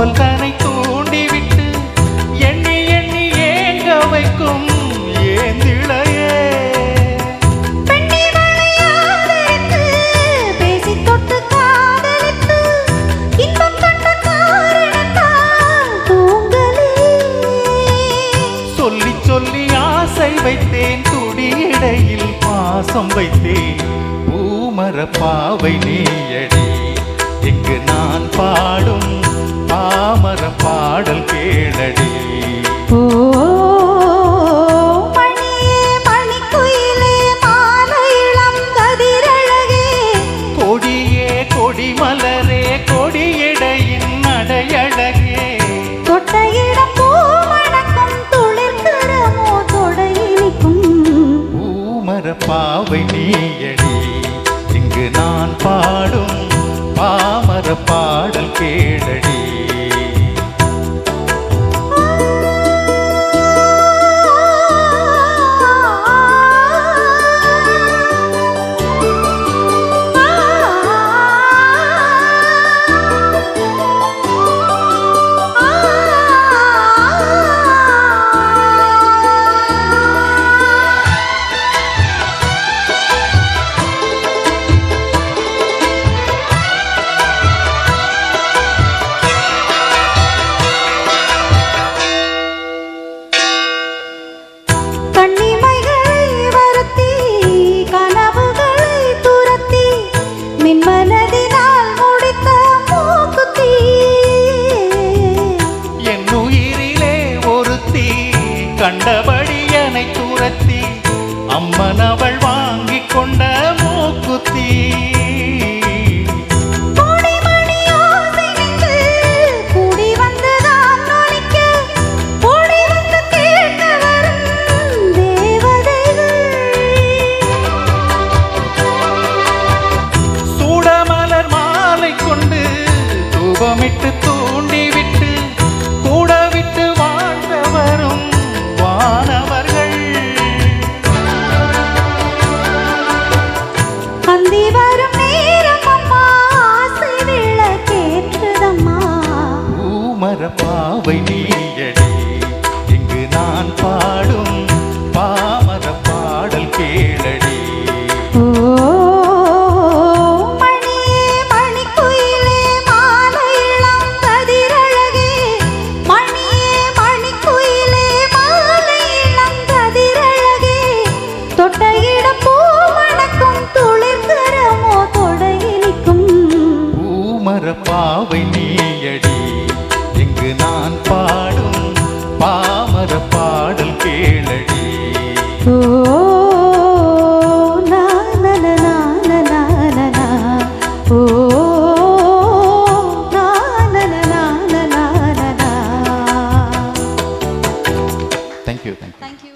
அவள் தன்னை தூண்டிவிட்டு எண்ணி எண்ணி ஏங்க வைக்கும் ஏந்திழையே. சொல்லி சொல்லி ஆசை வைத்தேன், துடியிடையில் பாசம் வைத்தேன். பூமர பாவை நீயடி, இங்கு நான் பாடும் பாமர பாடல் கேளடி. ஓ மணியே மணிக்குயிலே மாலை இளம் கதிரழகே, கொடியே கொடிமலரே கொடியிடையின் நடையழகே. தொட்ட இடம் பூமணக்கும் துளிர்கரமோ தொடையினிக்கும். பூமர பாவை நீயடி, இங்கு நான் பாடும் பாமர பாடல் கேளடி. கண்டபடி என்னை துரத்தி அம்மன் அவள் வாங்கி கொண்ட மூக்குத்தி. சூடமலர் மாலை கொண்டு தூபமிட்டு தூண்டிவிட்டு கூட விட்டு வாழ்ந்த வரும் வானவர்கள். அந்தி வரும் நேரம் அம்மா ஆசை விளக்கேற்றுதம்மா. பூமர பாவை நீயடி, இங்கு நான் பாடும் பாமர பாடல் கேளடி. ஓ மணியே மணிக்குயிலே மாலை இளம் கதிரழகே, மணியே மணிக்குயிலே மாலை இளம் கதிரழகே. தொட்ட இடம் பூமணக்கும் துளிர்கரமோ தொடையினிக்கும். பூமர பாவை நீயடி, இங்கு நான் பாடும் பாமர பாடல் கேளடி. ஓ நா நா நா நா நா நா நா. ஓ நா நா நா நா நா நா நா. Thank you. Thank you.